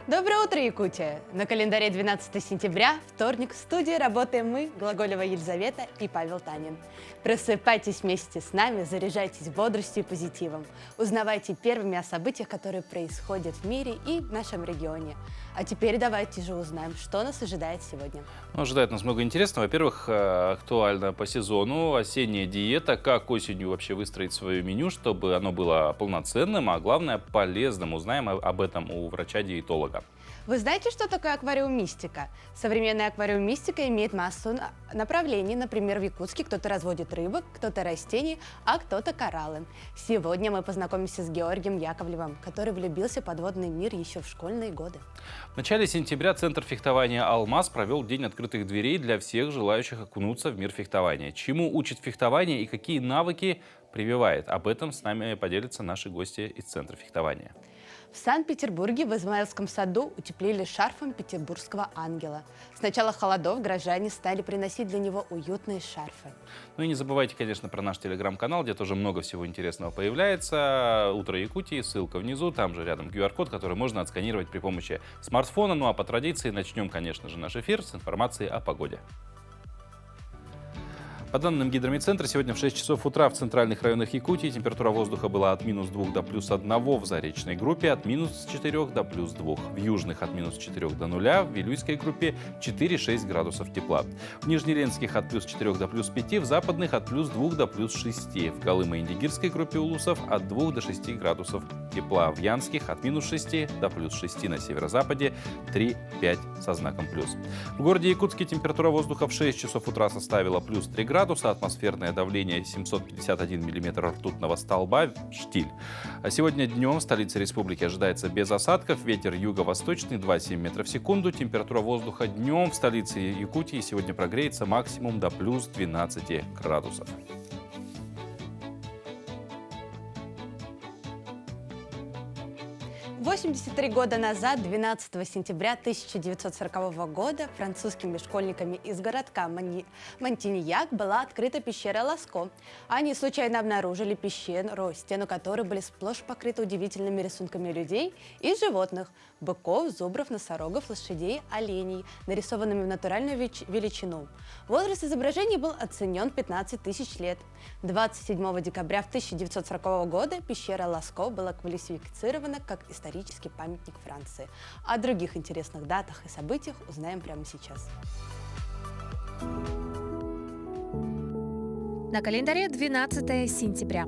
Доброе утро, Якутия! На календаре 12 сентября, вторник, в студии работаем мы, Глаголева Елизавета и Павел Танин. Просыпайтесь вместе с нами, заряжайтесь бодростью и позитивом. Узнавайте первыми о событиях, которые происходят в мире и в нашем регионе. А теперь давайте же узнаем, что нас ожидает сегодня. Ожидает нас много интересного. Во-первых, актуально по сезону осенняя диета, как осенью вообще выстроить свое меню, чтобы оно было полноценным, а главное полезным. Узнаем об этом у врача-диетолога. Вы знаете, что такое аквариумистика? Современная аквариумистика имеет массу направлений. Например, в Якутске кто-то разводит рыбок, кто-то растений, а кто-то кораллы. Сегодня мы познакомимся с Георгием Яковлевым, который влюбился в подводный мир еще в школьные годы. В начале сентября Центр фехтования «Алмаз» провел День открытых дверей для всех желающих окунуться в мир фехтования. Чему учит фехтование и какие навыки прививает? Об этом с нами поделятся наши гости из Центра фехтования. В Санкт-Петербурге в Измаилском саду утеплили шарфом петербургского ангела. С начала холодов горожане стали приносить для него уютные шарфы. Ну и не забывайте, конечно, про наш телеграм-канал, где тоже много всего интересного появляется. «Утро Якутии», ссылка внизу, там же рядом QR-код, который можно отсканировать при помощи смартфона. Ну а по традиции начнем, конечно же, наш эфир с информации о погоде. По данным Гидромедцентра, сегодня в 6 часов утра в центральных районах Якутии температура воздуха была от -2 до +1 в заречной группе, от -4 до +2. В южных от -4 до 0, в Вилюйской группе 4-6 градусов тепла. В Нижнеленских от +4 до +5, в западных от +2 до +6. В Колымо-Индигирской группе улусов от 2 до 6 градусов тепла. В Янских от -6 до +6 на северо-западе, 3-5 со знаком плюс. В городе Якутске температура воздуха в 6 часов утра составила +3 градуса, атмосферное давление 751 миллиметр ртутного столба, штиль. А сегодня днем в столице республики ожидается без осадков, ветер юго-восточный 2,7 метров в секунду, температура воздуха днем в столице Якутии сегодня прогреется максимум до +12 градусов. 83 года назад, 12 сентября 1940 года, французскими школьниками из городка Монтиньяк была открыта пещера Ласко. Они случайно обнаружили пещеру, стены которой были сплошь покрыты удивительными рисунками людей и животных – быков, зубров, носорогов, лошадей, оленей, нарисованными в натуральную величину. Возраст изображений был оценен 15 тысяч лет. 27 декабря 1940 года пещера Ласко была квалифицирована как исторический памятник Франции. О других интересных датах и событиях узнаем прямо сейчас. На календаре 12 сентября.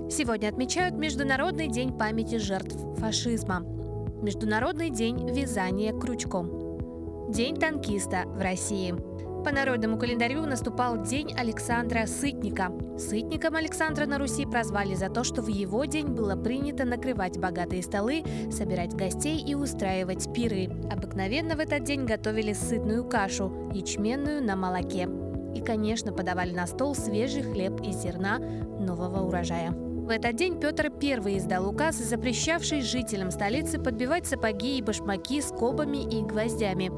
Сегодня отмечают Международный день памяти жертв фашизма, Международный день вязания крючком, День танкиста в России. По народному календарю наступал День Александра Сытника. Сытником Александра на Руси прозвали за то, что в его день было принято накрывать богатые столы, собирать гостей и устраивать пиры. Обыкновенно в этот день готовили сытную кашу, ячменную на молоке. И, конечно, подавали на стол свежий хлеб из зерна нового урожая. В этот день Петр I издал указ, запрещавший жителям столицы подбивать сапоги и башмаки скобами и гвоздями.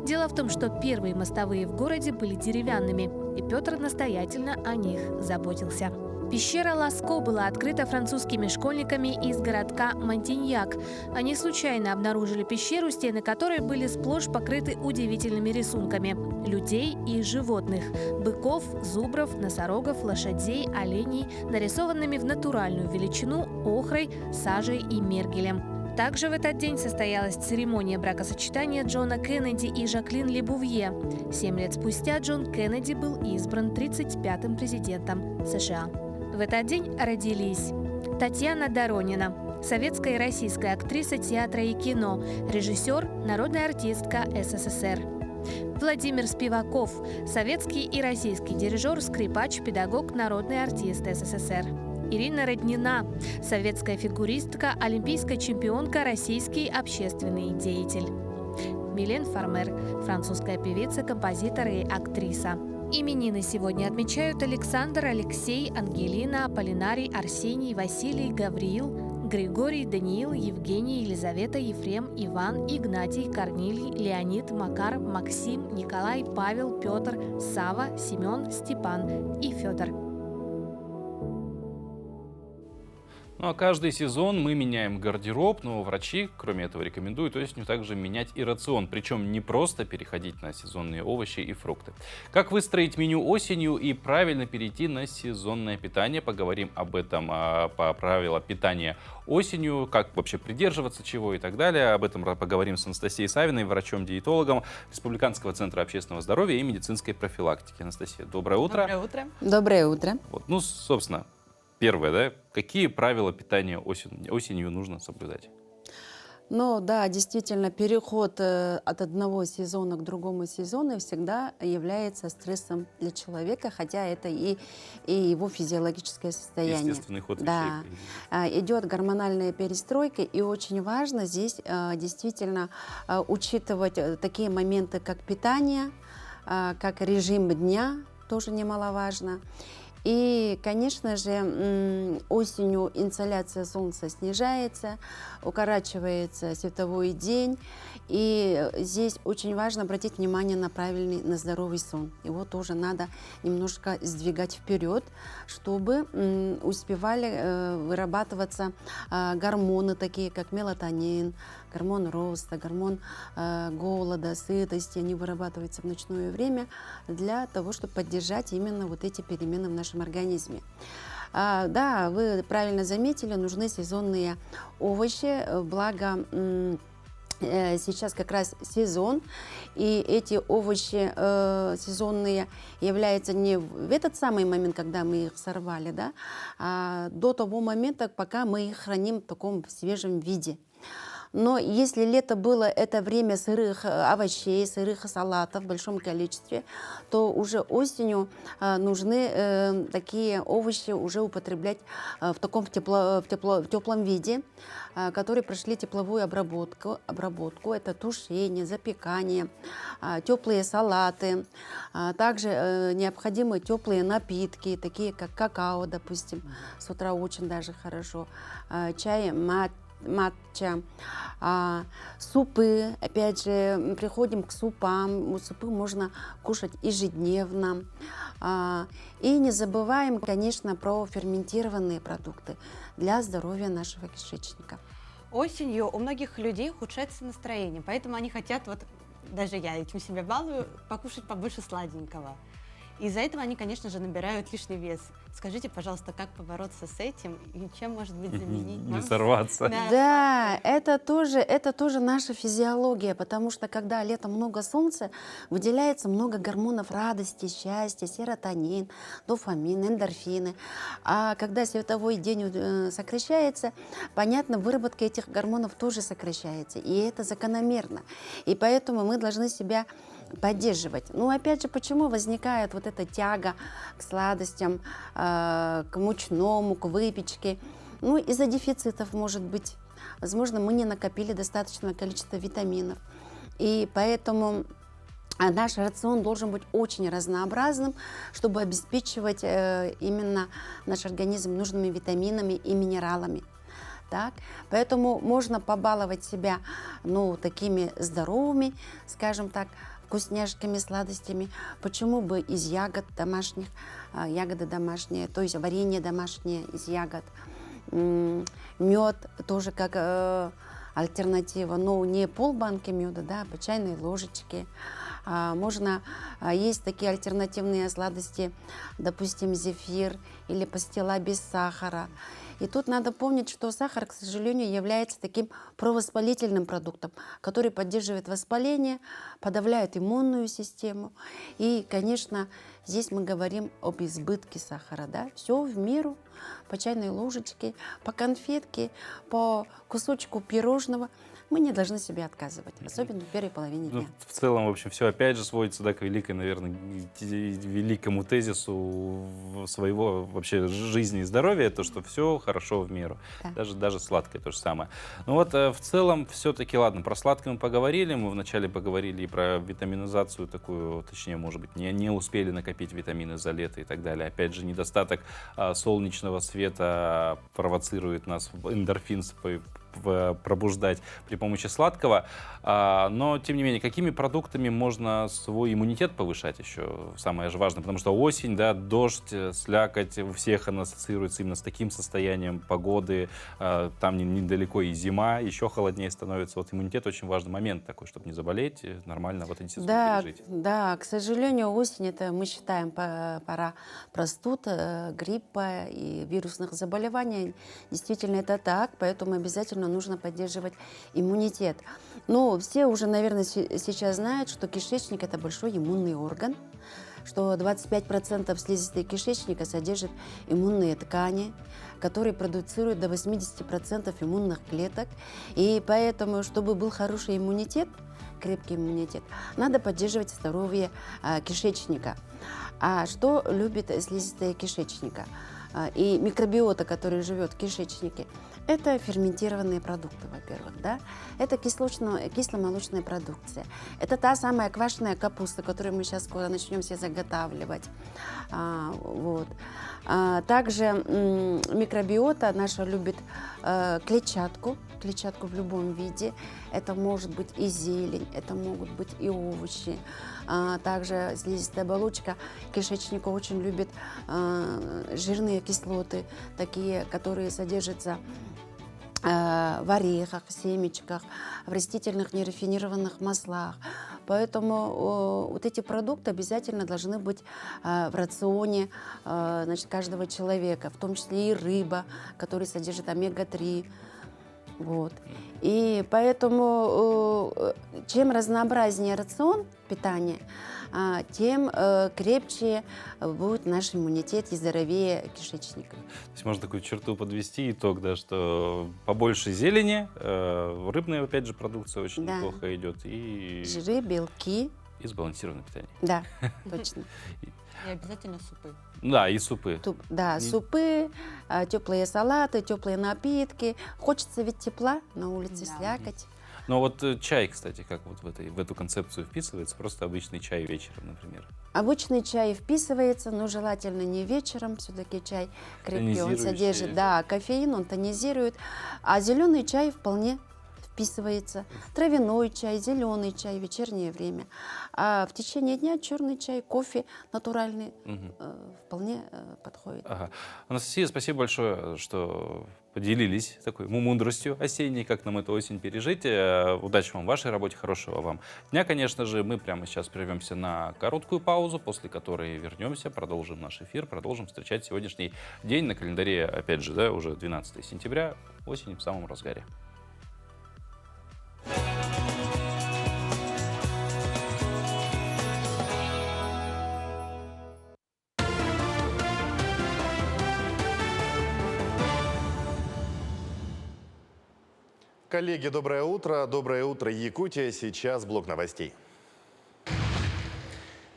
Дело в том, что первые мостовые в городе были деревянными, и Петр настоятельно о них заботился. Пещера Ласко была открыта французскими школьниками из городка Монтиньяк. Они случайно обнаружили пещеру, стены которой были сплошь покрыты удивительными рисунками людей и животных – быков, зубров, носорогов, лошадей, оленей, нарисованными в натуральную величину охрой, сажей и мергелем. Также в этот день состоялась церемония бракосочетания Джона Кеннеди и Жаклин Лебувье. 7 лет спустя Джон Кеннеди был избран 35-м президентом США. В этот день родились Татьяна Доронина, советская и российская актриса театра и кино, режиссер, народная артистка СССР. Владимир Спиваков, советский и российский дирижер, скрипач, педагог, народный артист СССР. Ирина Роднина, советская фигуристка, олимпийская чемпионка, российский общественный деятель. Милен Фармер, французская певица, композитор и актриса. Именины сегодня отмечают Александр, Алексей, Ангелина, Аполлинарий, Арсений, Василий, Гавриил, Григорий, Даниил, Евгений, Елизавета, Ефрем, Иван, Игнатий, Корнилий, Леонид, Макар, Максим, Николай, Павел, Петр, Сава, Семен, Степан и Федор. Ну а каждый сезон мы меняем гардероб, но врачи, кроме этого, рекомендуют осенью также менять и рацион. Причем не просто переходить на сезонные овощи и фрукты. Как выстроить меню осенью и правильно перейти на сезонное питание? Поговорим об этом по правилам питания осенью, как вообще придерживаться чего и так далее. Об этом поговорим с Анастасией Савиной, врачом-диетологом Республиканского центра общественного здоровья и медицинской профилактики. Анастасия, доброе утро. Доброе утро. Доброе утро. Вот, ну, собственно, первое, да, какие правила питания осенью нужно соблюдать? Ну да, действительно, переход от одного сезона к другому сезону всегда является стрессом для человека, хотя это и его физиологическое состояние. Естественный ход Да, вещей. идет гормональная перестройка, и очень важно здесь действительно учитывать такие моменты, как питание, как режим дня, тоже немаловажно. И, конечно же, осенью инсоляция солнца снижается, укорачивается световой день. И здесь очень важно обратить внимание на правильный, на здоровый сон. Его тоже надо немножко сдвигать вперед, чтобы успевали вырабатываться гормоны, такие как мелатонин, гормон роста, гормон голода, сытости. Они вырабатываются в ночное время для того, чтобы поддержать именно вот эти перемены в нашем организме. Да, вы правильно заметили, нужны сезонные овощи, благо сейчас как раз сезон, и эти овощи сезонные являются не в этот самый момент, когда мы их сорвали, да, а до того момента, пока мы их храним в таком свежем виде. Но если лето было это время сырых овощей, сырых салатов в большом количестве, то уже осенью нужны такие овощи уже употреблять в таком теплом виде, которые прошли тепловую обработку. Это тушение, запекание, теплые салаты. Также необходимы теплые напитки, такие как какао, допустим, с утра очень даже хорошо, чай, матча, супы, опять же, приходим к супам, супы можно кушать ежедневно. И не забываем, конечно, про ферментированные продукты для здоровья нашего кишечника. Осенью у многих людей ухудшается настроение, поэтому они хотят, вот даже я этим себя балую, покушать побольше сладенького. Из-за этого они, конечно же, набирают лишний вес. Скажите, пожалуйста, как побороться с этим и чем, может быть, заменить Не нам? сорваться. Да, это тоже наша физиология, потому что когда летом много солнца, выделяется много гормонов радости, счастья, серотонин, дофамин, эндорфины. А когда световой день сокращается, понятно, выработка этих гормонов тоже сокращается, и это закономерно. И поэтому мы должны себя поддерживать. Ну, опять же, почему возникает вот эта тяга к сладостям, к мучному, к выпечке? Ну, из-за дефицитов, может быть. Возможно, мы не накопили достаточное количество витаминов. И поэтому наш рацион должен быть очень разнообразным, чтобы обеспечивать именно наш организм нужными витаминами и минералами. Так? Поэтому можно побаловать себя, ну, такими здоровыми, скажем так, вкусняшками, сладостями. Почему бы из ягод домашних, ягоды домашние, то есть варенье домашнее из ягод. Мед тоже как альтернатива, но не полбанки меда, да, а по чайной ложечке. Можно есть такие альтернативные сладости, допустим, зефир или пастила без сахара. И тут надо помнить, что сахар, к сожалению, является таким провоспалительным продуктом, который поддерживает воспаление, подавляет иммунную систему. И, конечно, здесь мы говорим об избытке сахара. Да? Все в меру, по чайной ложечке, по конфетке, по кусочку пирожного. Мы не должны себе отказывать, особенно в первой половине дня. Ну, в целом, в общем, все опять же сводится, да, к великой, наверное, великому тезису своего вообще жизни и здоровья, то, что все хорошо в меру. Да. Даже сладкое то же самое. Ну вот в целом все-таки, ладно, про сладкое мы поговорили, мы вначале поговорили и про витаминизацию такую, точнее, может быть, не успели накопить витамины за лето и так далее. Опять же, недостаток солнечного света провоцирует нас, эндорфин пробуждать при помощи сладкого. Но, тем не менее, какими продуктами можно свой иммунитет повышать еще? Самое же важное, потому что осень, да, дождь, слякоть, у всех она ассоциируется именно с таким состоянием погоды. Там недалеко и зима, еще холоднее становится. Вот иммунитет очень важный момент такой, чтобы не заболеть, нормально вот эти сезоны Да, пережить. да, к сожалению, осень это мы считаем пора простуд, гриппа и вирусных заболеваний. Действительно, это так, поэтому обязательно нужно поддерживать иммунитет. Но все уже, наверное, сейчас знают, что кишечник это большой иммунный орган, что 25% слизистой кишечника содержит иммунные ткани, которые продуцируют до 80% иммунных клеток. И поэтому, чтобы был хороший иммунитет, крепкий иммунитет, надо поддерживать здоровье кишечника. А что любит слизистая кишечника? И микробиота, который живет в кишечнике, это ферментированные продукты, во-первых, да? Это кисломолочная продукция. Это та самая квашеная капуста, которую мы сейчас скоро начнем все заготавливать. Вот. Также микробиота наша любит клетчатку в любом виде. Это может быть и зелень, это могут быть и овощи. Также слизистая оболочка кишечника очень любит жирные кислоты, такие, которые содержатся в орехах, в семечках, в растительных нерафинированных маслах. Поэтому вот эти продукты обязательно должны быть в рационе каждого человека, в том числе и рыба, которая содержит омега-3. Вот. И поэтому чем разнообразнее рацион питания, тем крепче будет наш иммунитет и здоровее кишечника. То есть можно такую черту подвести, итог, да, что побольше зелени, рыбная, опять же, продукция очень неплохо идет, и жиры, белки. И сбалансированное питание. Да, точно. И обязательно супы. Да, и супы. Супы, теплые салаты, теплые напитки. Хочется ведь тепла, на улице слякоть. Но вот чай, кстати, как вот в эту концепцию вписывается? Просто обычный чай вечером, например. Обычный чай вписывается, но желательно не вечером. Все-таки чай крепкий, он содержит кофеин, он тонизирует. А зеленый чай вполне вписывается. Травяной чай, зеленый чай в вечернее время. А в течение дня черный чай, кофе натуральный вполне подходит. Ага. Анастасия, спасибо большое, что поделились такой мудростью осенней, как нам эту осень пережить. Удачи вам в вашей работе, хорошего вам дня, конечно же. Мы прямо сейчас прервемся на короткую паузу, после которой вернемся, продолжим наш эфир, продолжим встречать сегодняшний день. На календаре, опять же, да, уже 12 сентября, осень в самом разгаре. Коллеги, доброе утро. Доброе утро, Якутия. Сейчас блок новостей.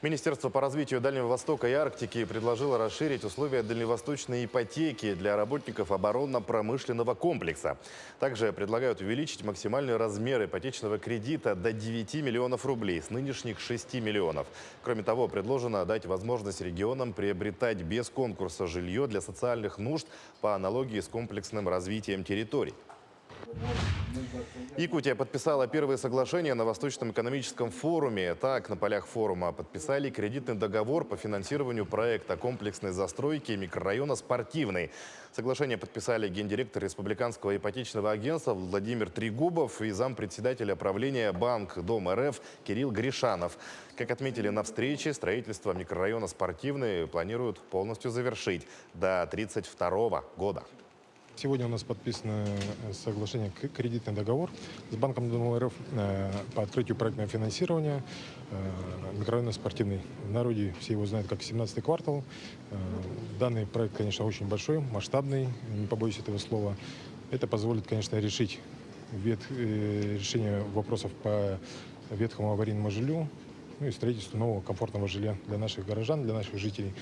Министерство по развитию Дальнего Востока и Арктики предложило расширить условия дальневосточной ипотеки для работников оборонно-промышленного комплекса. Также предлагают увеличить максимальный размер ипотечного кредита до 9 миллионов рублей с нынешних 6 миллионов. Кроме того, предложено дать возможность регионам приобретать без конкурса жилье для социальных нужд по аналогии с комплексным развитием территорий. Якутия подписала первые соглашения на Восточном экономическом форуме. Так, на полях форума подписали кредитный договор по финансированию проекта комплексной застройки микрорайона «Спортивный». Соглашение подписали гендиректор Республиканского ипотечного агентства Владимир Трегубов и зампредседателя правления Банк Дом РФ Кирилл Гришанов. Как отметили на встрече, строительство микрорайона «Спортивный» планируют полностью завершить до 2032 года. Сегодня у нас подписано соглашение, кредитный договор с Банком Дом РФ по открытию проектного финансирования микрорайона «Спортивный». В народе все его знают как 17-й квартал. Данный проект, конечно, очень большой, масштабный, не побоюсь этого слова. Это позволит, конечно, решить решение вопросов по ветхому аварийному жилью, ну и строительству нового комфортного жилья для наших горожан, для наших жителей.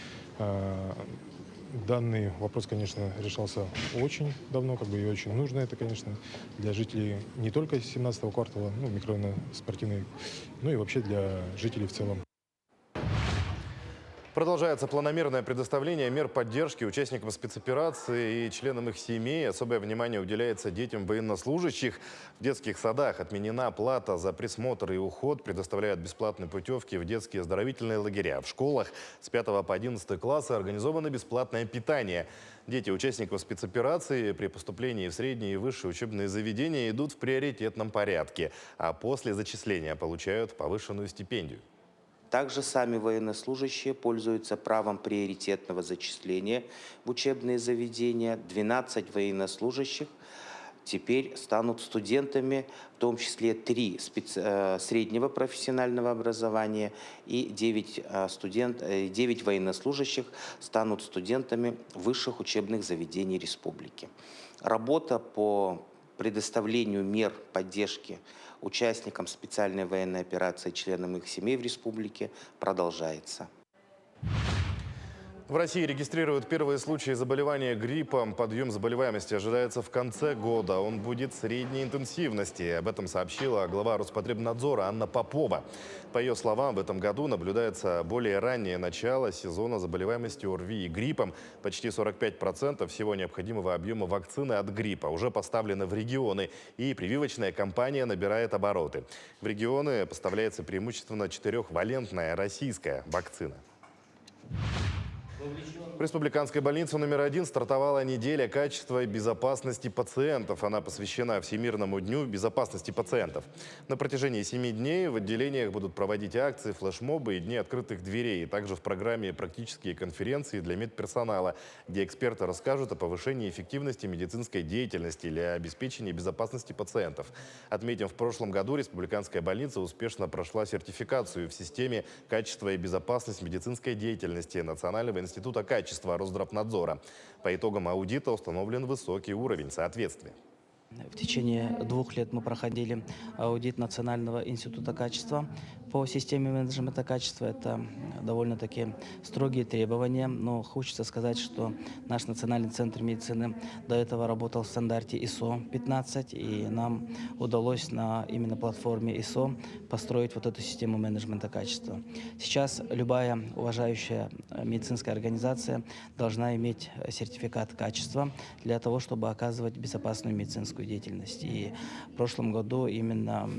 Данный вопрос, конечно, решался очень давно, и очень нужно это, конечно, для жителей не только 17-го квартала, микрорайона «Спортивный», но и вообще для жителей в целом. Продолжается планомерное предоставление мер поддержки участникам спецоперации и членам их семей. Особое внимание уделяется детям военнослужащих. В детских садах отменена плата за присмотр и уход. Предоставляют бесплатные путевки в детские оздоровительные лагеря. В школах с 5 по 11 классы организовано бесплатное питание. Дети участников спецоперации при поступлении в средние и высшие учебные заведения идут в приоритетном порядке, а после зачисления получают повышенную стипендию. Также сами военнослужащие пользуются правом приоритетного зачисления в учебные заведения. 12 военнослужащих теперь станут студентами, в том числе 3 среднего профессионального образования и 9 военнослужащих станут студентами высших учебных заведений республики. Работа по предоставлению мер поддержки участникам специальной военной операции, членам их семей в республике продолжается. В России регистрируют первые случаи заболевания гриппом. Подъем заболеваемости ожидается в конце года. Он будет средней интенсивности. Об этом сообщила глава Роспотребнадзора Анна Попова. По ее словам, в этом году наблюдается более раннее начало сезона заболеваемости ОРВИ и гриппом. Почти 45% всего необходимого объема вакцины от гриппа уже поставлено в регионы. И прививочная кампания набирает обороты. В регионы поставляется преимущественно 4-валентная российская вакцина. В республиканской больнице номер 1 стартовала неделя качества и безопасности пациентов. Она посвящена Всемирному дню безопасности пациентов. На протяжении 7 дней в отделениях будут проводить акции, флешмобы и дни открытых дверей. Также в программе практические конференции для медперсонала, где эксперты расскажут о повышении эффективности медицинской деятельности для обеспечения безопасности пациентов. Отметим, в прошлом году республиканская больница успешно прошла сертификацию в системе качества и безопасности медицинской деятельности Национального института качества Росздравнадзора. По итогам аудита установлен высокий уровень соответствия. В течение 2 лет мы проходили аудит Национального института качества по системе менеджмента качества. Это довольно-таки строгие требования, но хочется сказать, что наш Национальный центр медицины до этого работал в стандарте ISO 15, и нам удалось на именно платформе ISO построить вот эту систему менеджмента качества. Сейчас любая уважающая медицинская организация должна иметь сертификат качества для того, чтобы оказывать безопасную медицинскую деятельность. И в прошлом году именно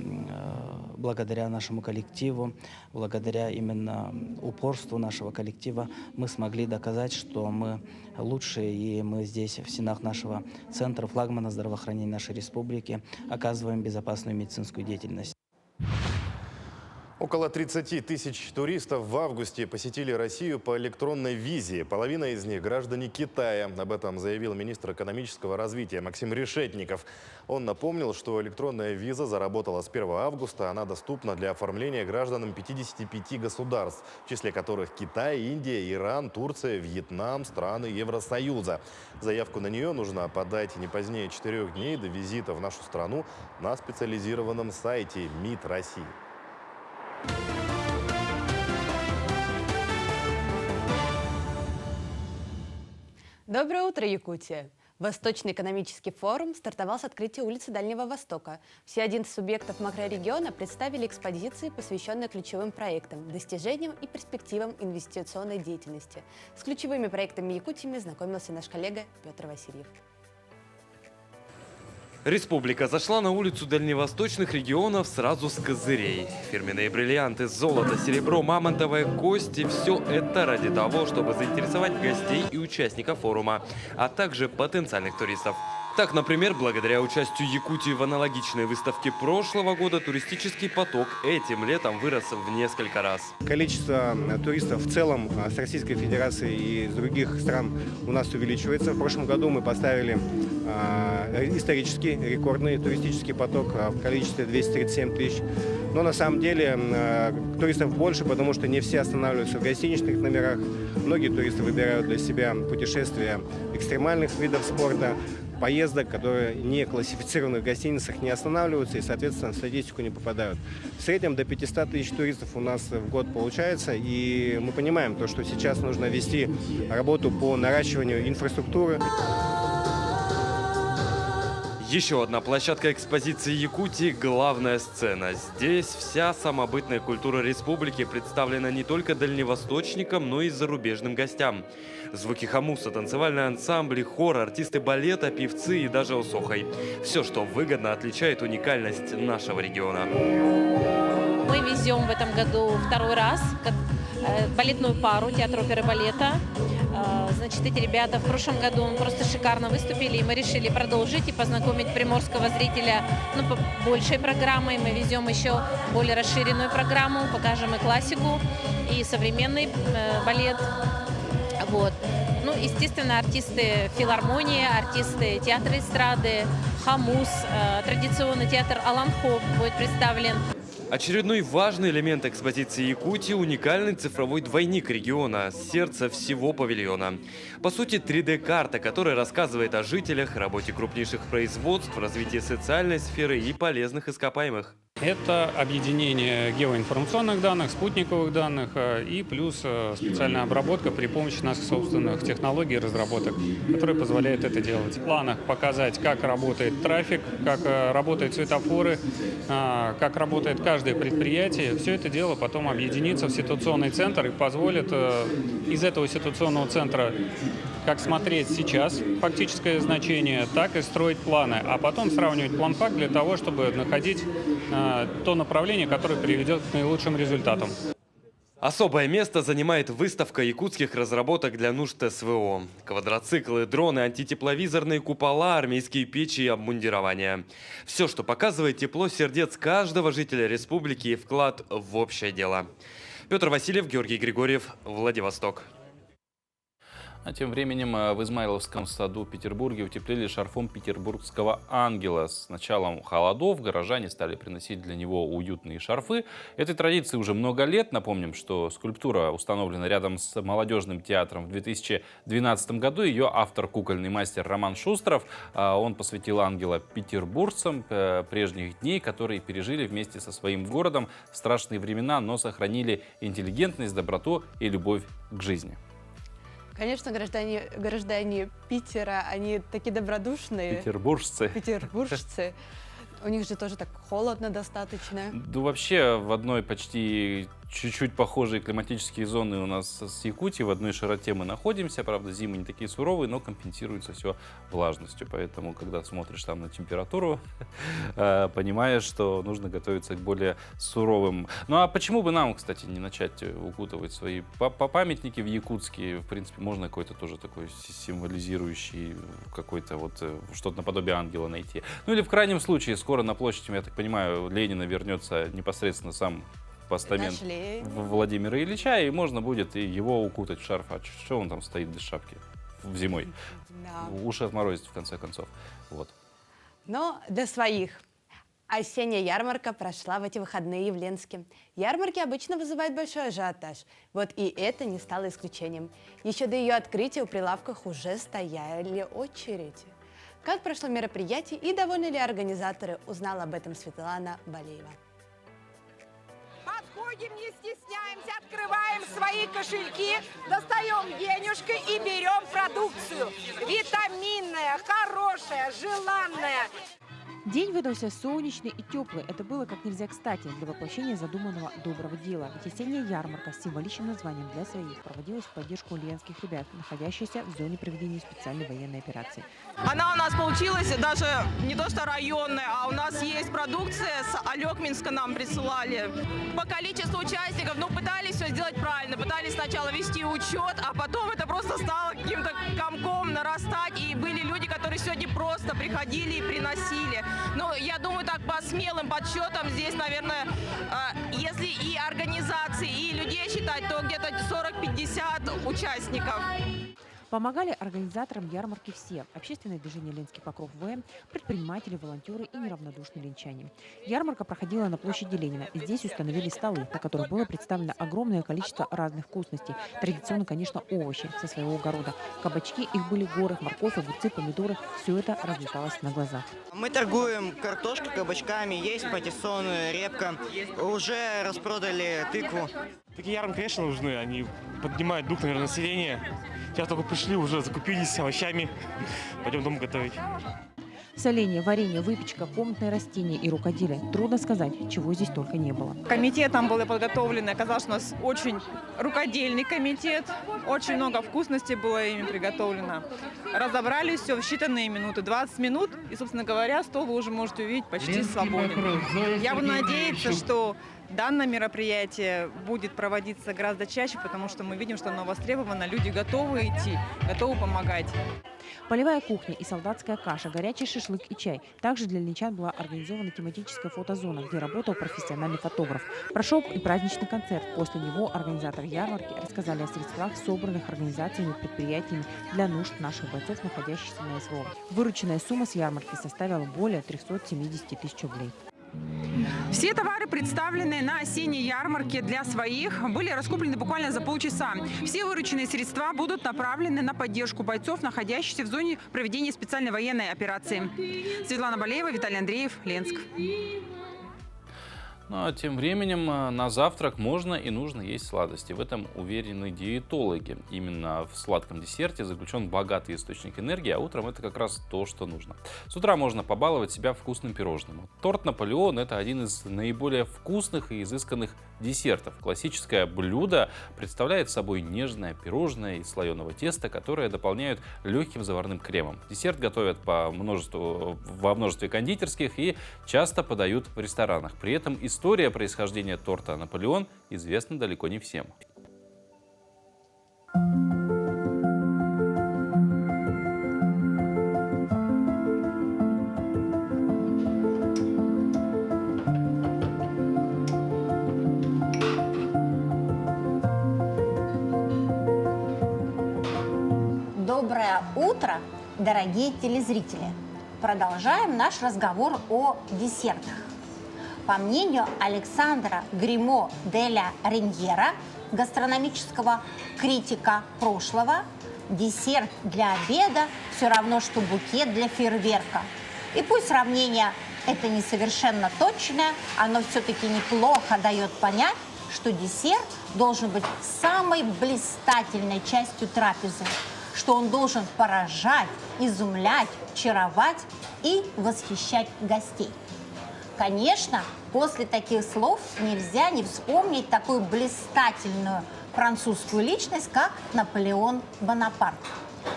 благодаря нашему коллективу, благодаря именно упорству нашего коллектива мы смогли доказать, что мы лучшие, и мы здесь в стенах нашего центра, флагмана здравоохранения нашей республики, оказываем безопасную медицинскую деятельность. Около 30 тысяч туристов в августе посетили Россию по электронной визе. Половина из них – граждане Китая. Об этом заявил министр экономического развития Максим Решетников. Он напомнил, что электронная виза заработала с 1 августа. Она доступна для оформления гражданам 55 государств, в числе которых Китай, Индия, Иран, Турция, Вьетнам, страны Евросоюза. Заявку на нее нужно подать не позднее 4 дней до визита в нашу страну на специализированном сайте МИД России. Доброе утро, Якутия! Восточный экономический форум стартовал с открытия улицы Дальнего Востока. Все 11 субъектов макрорегиона представили экспозиции, посвященные ключевым проектам, достижениям и перспективам инвестиционной деятельности. С ключевыми проектами Якутии знакомился наш коллега Петр Васильев. Республика зашла на улицу дальневосточных регионов сразу с козырей. Фирменные бриллианты, золото, серебро, мамонтовые кости – все это ради того, чтобы заинтересовать гостей и участников форума, а также потенциальных туристов. Так, например, благодаря участию Якутии в аналогичной выставке прошлого года туристический поток этим летом вырос в несколько раз. Количество туристов в целом с Российской Федерации и из других стран у нас увеличивается. В прошлом году мы поставили исторический рекордный туристический поток в количестве 237 тысяч. Но на самом деле туристов больше, потому что не все останавливаются в гостиничных номерах. Многие туристы выбирают для себя путешествия экстремальных видов спорта, поездок, которые не классифицированы в гостиницах, не останавливаются и, соответственно, в статистику не попадают. В среднем до 500 тысяч туристов у нас в год получается, и мы понимаем, то, что сейчас нужно вести работу по наращиванию инфраструктуры. Еще одна площадка экспозиции Якутии – главная сцена. Здесь вся самобытная культура республики представлена не только дальневосточникам, но и зарубежным гостям. Звуки хомуса, танцевальные ансамбли, хор, артисты балета, певцы и даже осохой. Все, что выгодно отличает уникальность нашего региона. Мы везем в этом году второй раз балетную пару театра оперы и балета. Значит, эти ребята в прошлом году просто шикарно выступили, и мы решили продолжить и познакомить приморского зрителя большей программой. Мы везем еще более расширенную программу, покажем и классику, и современный балет. Вот. Ну, естественно, артисты филармонии, артисты театра эстрады, хомус, традиционный театр Аланхоп будет представлен. Очередной важный элемент экспозиции Якутии – уникальный цифровой двойник региона, сердце всего павильона. По сути, 3D-карта, которая рассказывает о жителях, работе крупнейших производств, развитии социальной сферы и полезных ископаемых. Это объединение геоинформационных данных, спутниковых данных и плюс специальная обработка при помощи наших собственных технологий и разработок, которые позволяют это делать. В планах показать, как работает трафик, как работают светофоры, как работает каждое предприятие. Все это дело потом объединится в ситуационный центр и позволит из этого ситуационного центра как смотреть сейчас фактическое значение, так и строить планы, а потом сравнивать план-факт для того, чтобы находить то направление, которое приведет к наилучшим результатам. Особое место занимает выставка якутских разработок для нужд СВО. Квадроциклы, дроны, антитепловизорные купола, армейские печи и обмундирование. Все, что показывает тепло сердец каждого жителя республики и вклад в общее дело. Петр Васильев, Георгий Григорьев, Владивосток. А тем временем в Измайловском саду в Петербурге утеплили шарфом петербургского ангела. С началом холодов горожане стали приносить для него уютные шарфы. Этой традиции уже много лет. Напомним, что скульптура установлена рядом с молодежным театром в 2012 году. Ее автор — кукольный мастер Роман Шустров. Он посвятил ангела петербуржцам прежних дней, которые пережили вместе со своим городом страшные времена, но сохранили интеллигентность, доброту и любовь к жизни. Конечно, граждане Питера, они такие добродушные. Петербуржцы. У них же тоже так холодно достаточно. Да вообще в одной почти чуть-чуть похожие климатические зоны у нас с Якутией. В одной широте мы находимся. Правда, зимы не такие суровые, но компенсируется все влажностью. Поэтому, когда смотришь там на температуру, понимаешь, что нужно готовиться к более суровым. Ну а почему бы нам, кстати, не начать укутывать свои памятники в якутские? В принципе, можно какой-то тоже такой символизирующий какой-то вот что-то наподобие ангела найти. Ну или в крайнем случае, скоро на площади, я так понимаю, Ленина вернется непосредственно сам постамент Владимира Ильича, и можно будет и его укутать в шарф. А что он там стоит без шапки зимой? Да. Уши отморозить, в конце концов. Вот. Но для своих. Осенняя ярмарка прошла в эти выходные в Ленске. Ярмарки обычно вызывают большой ажиотаж. Вот и это не стало исключением. Еще до ее открытия у прилавках уже стояли очереди. Как прошло мероприятие и довольны ли организаторы, узнала об этом Светлана Балеева. Подходим, не стесняемся, открываем свои кошельки, достаем денежкой и берем продукцию. Витаминная, хорошая, желанная. День выдался солнечный и теплый. Это было как нельзя кстати для воплощения задуманного доброго дела. Ведь осенняя ярмарка с символичным названием «Для своих» проводилась в поддержку ленинских ребят, находящихся в зоне проведения специальной военной операции. Она у нас получилась даже не то что районная, а у нас есть продукция с Алекминска нам присылали. По количеству участников, пытались все сделать правильно. Пытались сначала вести учет, а потом это просто стало каким-то комком нарастать. И были люди, которые сегодня просто приходили и приносили. Ну, я думаю, так по смелым подсчетам здесь, наверное, если и организации, и людей считать, то где-то 40-50 участников. Помогали организаторам ярмарки все – общественное движение «Ленинский покров ВМ», предприниматели, волонтеры и неравнодушные ленчане. Ярмарка проходила на площади Ленина, и здесь установили столы, на которых было представлено огромное количество разных вкусностей. Традиционно, конечно, овощи со своего огорода. Кабачки, их были горы, морковь, огурцы, помидоры – все это разлеталось на глазах. Мы торгуем картошкой, кабачками, есть патиссон, репка. Уже распродали тыкву. Такие ярмарки, конечно, нужны. Они поднимают дух, наверное, населения. Сейчас только пришли, уже закупились овощами. Пойдем дома готовить. Соленье, варенье, выпечка, комнатные растения и рукоделие. Трудно сказать, чего здесь только не было. Комитетом были подготовлены. Оказалось, у нас очень рукодельный комитет. Очень много вкусностей было ими приготовлено. Разобрали все в считанные минуты. 20 минут. И, собственно говоря, стол вы уже можете увидеть почти свободен. Я буду надеяться, что данное мероприятие будет проводиться гораздо чаще, потому что мы видим, что оно востребовано. Люди готовы идти, готовы помогать. Полевая кухня и солдатская каша, горячий шашлык и чай. Также для линчан была организована тематическая фотозона, где работал профессиональный фотограф. Прошел и праздничный концерт. После него организаторы ярмарки рассказали о средствах, собранных организациями и предприятиями для нужд наших бойцов, находящихся на СВО. Вырученная сумма с ярмарки составила более 370 тысяч рублей. Все товары, представленные на осенней ярмарке для своих, были раскуплены буквально за полчаса. Все вырученные средства будут направлены на поддержку бойцов, находящихся в зоне проведения специальной военной операции. Светлана Балеева, Виталий Андреев, Ленск. Ну а тем временем на завтрак можно и нужно есть сладости. В этом уверены диетологи. Именно в сладком десерте заключен богатый источник энергии, а утром это как раз то, что нужно. С утра можно побаловать себя вкусным пирожным. Торт «Наполеон» — это один из наиболее вкусных и изысканных десертов. Классическое блюдо представляет собой нежное пирожное из слоеного теста, которое дополняют легким заварным кремом. Десерт готовят во множестве кондитерских и часто подают в ресторанах. При этом история происхождения торта «Наполеон» известна далеко не всем. Доброе утро, дорогие телезрители! Продолжаем наш разговор о десертах. По мнению Александра Гримо де ля Риньера, гастрономического критика прошлого, десерт для обеда все равно, что букет для фейерверка. И пусть сравнение это не совершенно точное, оно все-таки неплохо дает понять, что десерт должен быть самой блистательной частью трапезы, что он должен поражать, изумлять, чаровать и восхищать гостей. Конечно, после таких слов нельзя не вспомнить такую блистательную французскую личность, как Наполеон Бонапарт,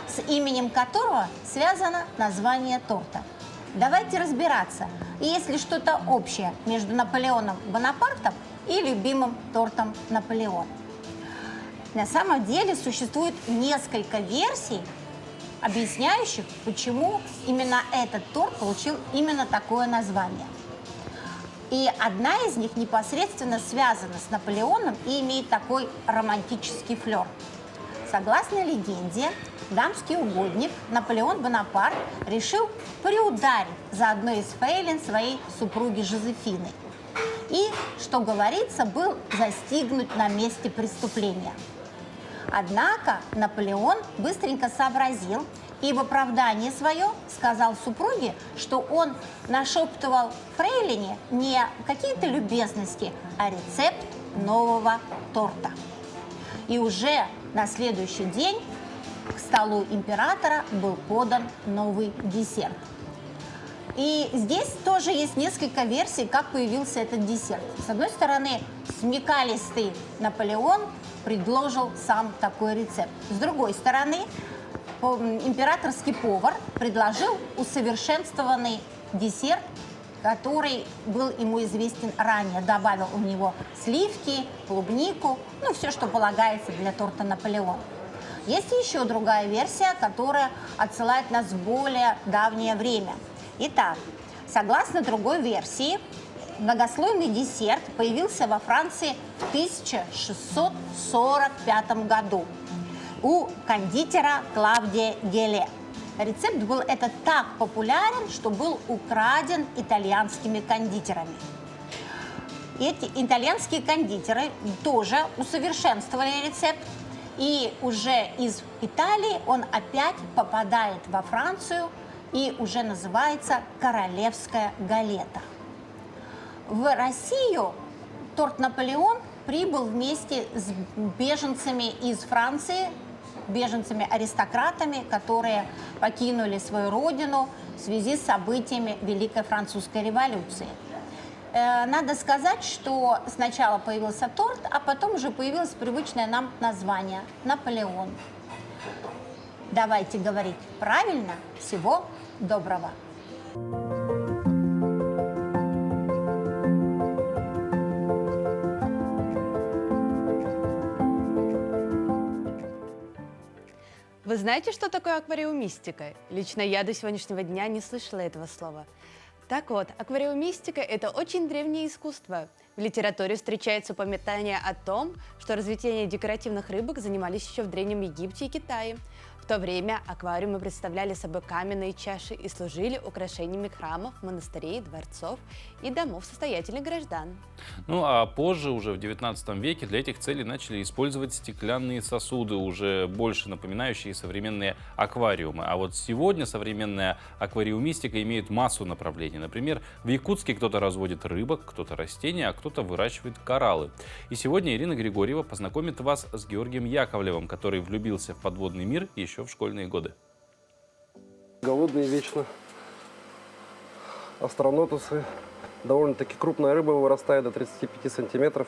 с именем которого связано название торта. Давайте разбираться, есть ли что-то общее между Наполеоном Бонапартом и любимым тортом «Наполеон». На самом деле существует несколько версий, объясняющих, почему именно этот торт получил именно такое название. И одна из них непосредственно связана с Наполеоном и имеет такой романтический флер. Согласно легенде, дамский угодник Наполеон Бонапарт решил приударить за одной из фрейлин своей супруги Жозефины. И, что говорится, был застигнут на месте преступления. Однако Наполеон быстренько сообразил и в оправдание свое сказал супруге, что он нашептывал фрейлине не какие-то любезности, а рецепт нового торта. И уже на следующий день к столу императора был подан новый десерт. И здесь тоже есть несколько версий, как появился этот десерт. С одной стороны, смекалистый Наполеон предложил сам такой рецепт. С другой стороны, императорский повар предложил усовершенствованный десерт, который был ему известен ранее. Добавил у него сливки, клубнику, ну все, что полагается для торта «Наполеон». Есть еще другая версия, которая отсылает нас в более давнее время. Итак, согласно другой версии, многослойный десерт появился во Франции в 1645 году у кондитера Клавдия Геле. Рецепт был этот так популярен, что был украден итальянскими кондитерами. Эти итальянские кондитеры тоже усовершенствовали рецепт, и уже из Италии он опять попадает во Францию и уже называется королевская галета. В Россию торт «Наполеон» прибыл вместе с беженцами из Франции беженцами-аристократами, которые покинули свою родину в связи с событиями Великой Французской революции. Надо сказать, что сначала появился торт, а потом уже появилось привычное нам название – Наполеон. Давайте говорить правильно. Всего доброго! Вы знаете, что такое аквариумистика? Лично я до сегодняшнего дня не слышала этого слова. Так вот, аквариумистика – это очень древнее искусство. В литературе встречается упоминание о том, что разведением декоративных рыбок занимались еще в Древнем Египте и Китае. В то время аквариумы представляли собой каменные чаши и служили украшениями храмов, монастырей, дворцов и домов состоятельных граждан. Ну а позже, уже в 19 веке, для этих целей начали использовать стеклянные сосуды, уже больше напоминающие современные аквариумы. А вот сегодня современная аквариумистика имеет массу направлений. Например, в Якутске кто-то разводит рыбок, кто-то растения, а кто-то выращивает кораллы. И сегодня Ирина Григорьева познакомит вас с Георгием Яковлевым, который влюбился в подводный мир еще в школьные годы. Голодные вечно. Астронотусы. Довольно-таки крупная рыба вырастает до 35 сантиметров.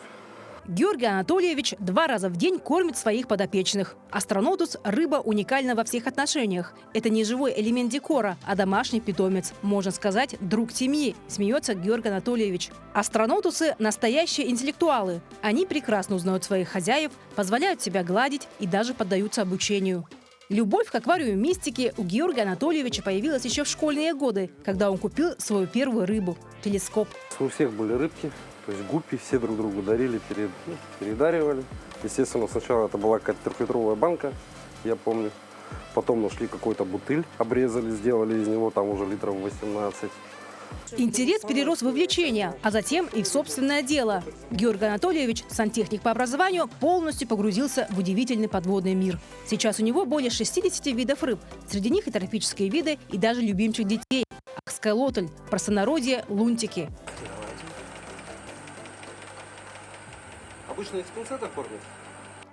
Георгий Анатольевич 2 раза в день кормит своих подопечных. Астронотус – рыба уникальна во всех отношениях. Это не живой элемент декора, а домашний питомец. Можно сказать, друг семьи, смеется Георгий Анатольевич. Астронотусы – настоящие интеллектуалы. Они прекрасно узнают своих хозяев, позволяют себя гладить и даже поддаются обучению. Любовь к аквариумистике у Георгия Анатольевича появилась еще в школьные годы, когда он купил свою первую рыбу – телескоп. У всех были рыбки, то есть гуппи, все друг другу дарили, передаривали. Естественно, сначала это была какая-то 3-литровая банка, я помню. Потом нашли какой-то бутыль, обрезали, сделали из него там уже литров 18. Интерес перерос в увлечение, а затем и в собственное дело. Георгий Анатольевич, сантехник по образованию, полностью погрузился в удивительный подводный мир. Сейчас у него более 60 видов рыб. Среди них и тропические виды, и даже любимчик детей – акскалотль, в простонародье – лунтики. Обычно из пинцета кормят.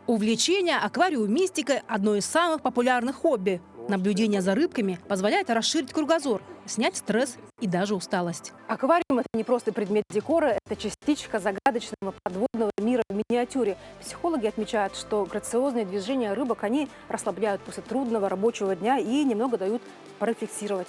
Увлечение аквариумистикой – одно из самых популярных хобби. Наблюдение за рыбками позволяет расширить кругозор, снять стресс и даже усталость. Аквариум – это не просто предмет декора, это частичка загадочного подводного мира в миниатюре. Психологи отмечают, что грациозные движения рыбок, они расслабляют после трудного рабочего дня и немного дают порефлексировать.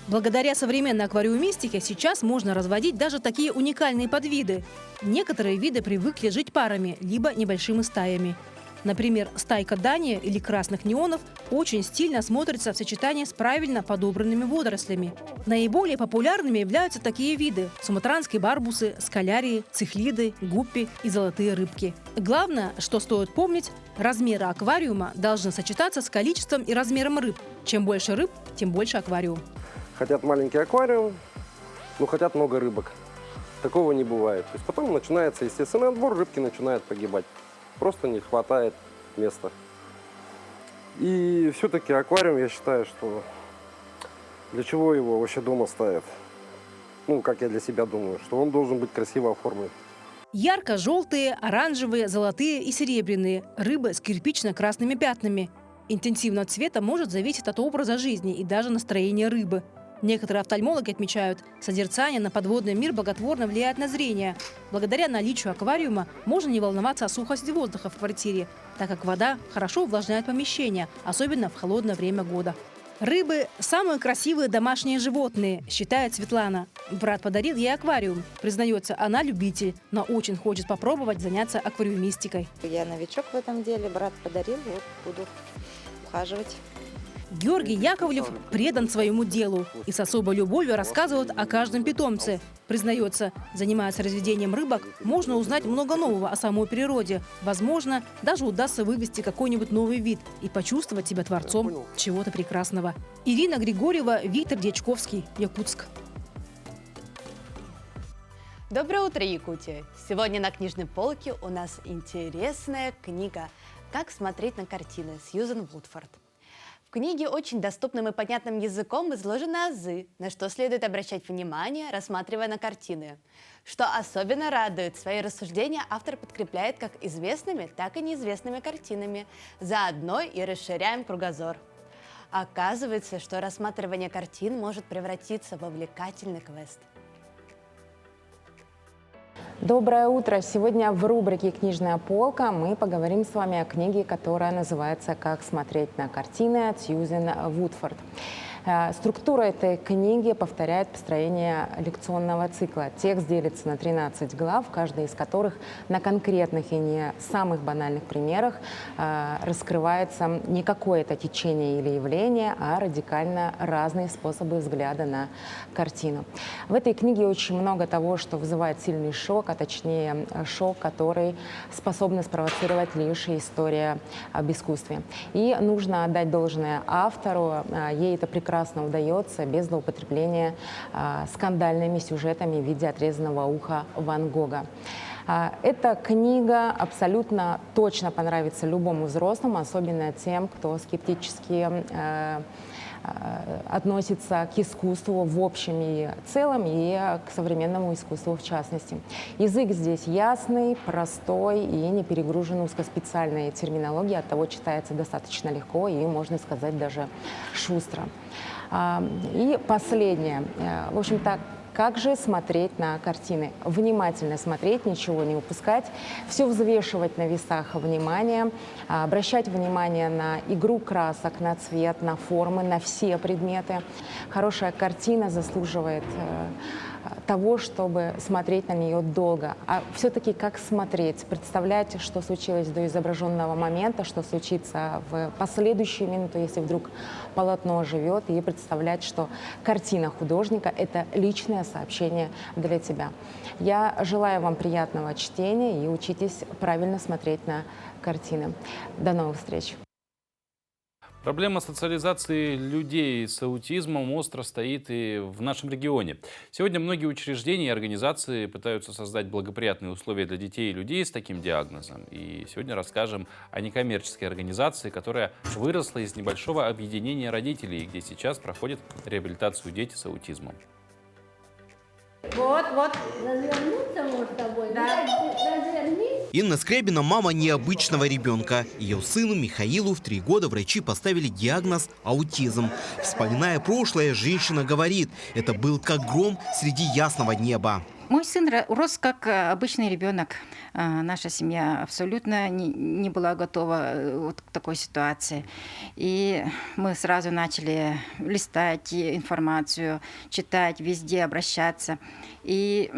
Благодаря современной аквариумистике сейчас можно разводить даже такие уникальные подвиды. Некоторые виды привыкли жить парами, либо небольшими стаями. Например, стайка Дания или красных неонов очень стильно смотрится в сочетании с правильно подобранными водорослями. Наиболее популярными являются такие виды – суматранские барбусы, скалярии, цихлиды, гуппи и золотые рыбки. Главное, что стоит помнить – размеры аквариума должны сочетаться с количеством и размером рыб. Чем больше рыб, тем больше аквариум. Хотят маленький аквариум, но хотят много рыбок. Такого не бывает. То есть потом начинается естественный отбор, рыбки начинают погибать. Просто не хватает места. И все-таки аквариум, я считаю, что для чего его вообще дома ставят? Ну, как я для себя думаю, что он должен быть красиво оформлен. Ярко-желтые, оранжевые, золотые и серебряные. Рыбы с кирпично-красными пятнами. Интенсивность цвета может зависеть от образа жизни и даже настроения рыбы. Некоторые офтальмологи отмечают, созерцание на подводный мир благотворно влияет на зрение. Благодаря наличию аквариума можно не волноваться о сухости воздуха в квартире, так как вода хорошо увлажняет помещение, особенно в холодное время года. Рыбы – самые красивые домашние животные, считает Светлана. Брат подарил ей аквариум. Признается, она любитель, но очень хочет попробовать заняться аквариумистикой. Я новичок в этом деле, брат подарил, вот буду ухаживать. Георгий Яковлев предан своему делу и с особой любовью рассказывает о каждом питомце. Признается, занимаясь разведением рыбок, можно узнать много нового о самой природе. Возможно, даже удастся вывести какой-нибудь новый вид и почувствовать себя творцом чего-то прекрасного. Ирина Григорьева, Виктор Дьячковский, Якутск. Доброе утро, Якутия! Сегодня на книжной полке у нас интересная книга «Как смотреть на картины» Сьюзен Вудфорд. В книге очень доступным и понятным языком изложены азы, на что следует обращать внимание, рассматривая на картины. Что особенно радует, свои рассуждения автор подкрепляет как известными, так и неизвестными картинами. Заодно и расширяем кругозор. Оказывается, что рассматривание картин может превратиться в увлекательный квест. Доброе утро! Сегодня в рубрике «Книжная полка» мы поговорим с вами о книге, которая называется «Как смотреть на картины» от Сьюзен Вудфорд. Структура этой книги повторяет построение лекционного цикла. Текст делится на 13 глав, каждая из которых на конкретных и не самых банальных примерах раскрывается не какое-то течение или явление, а радикально разные способы взгляда на картину. В этой книге очень много того, что вызывает сильный шок, а точнее шок, который способна спровоцировать лишь история об искусстве. И нужно отдать должное автору, ей это прекрасно удается без злоупотребления скандальными сюжетами в виде отрезанного уха Ван Гога. Эта книга абсолютно точно понравится любому взрослому, особенно тем, кто скептически относится к искусству в общем и целом и к современному искусству в частности. Язык здесь ясный, простой и не перегружен узкоспециальной терминологией, оттого читается достаточно легко и, можно сказать, даже шустро. И последнее. В общем-то, как же смотреть на картины? Внимательно смотреть, ничего не упускать, все взвешивать на весах внимания, обращать внимание на игру красок, на цвет, на формы, на все предметы. Хорошая картина заслуживает того, чтобы смотреть на нее долго. А все-таки как смотреть? Представлять, что случилось до изображенного момента, что случится в последующую минуту, если вдруг полотно оживет, и представлять, что картина художника — это личное сообщение для тебя. Я желаю вам приятного чтения и учитесь правильно смотреть на картины. До новых встреч! Проблема социализации людей с аутизмом остро стоит и в нашем регионе. Сегодня многие учреждения и организации пытаются создать благоприятные условия для детей и людей с таким диагнозом. И сегодня расскажем о некоммерческой организации, которая выросла из небольшого объединения родителей, где сейчас проходит реабилитацию дети с аутизмом. Вот. Развернуться можно с тобой? Да. Развернись. Инна Скрябина – мама необычного ребенка. Ее сыну Михаилу в 3 года врачи поставили диагноз аутизм. Вспоминая прошлое, женщина говорит, это был как гром среди ясного неба. Мой сын рос как обычный ребенок. Наша семья абсолютно не была готова вот к такой ситуации. И мы сразу начали листать информацию, читать, везде обращаться. И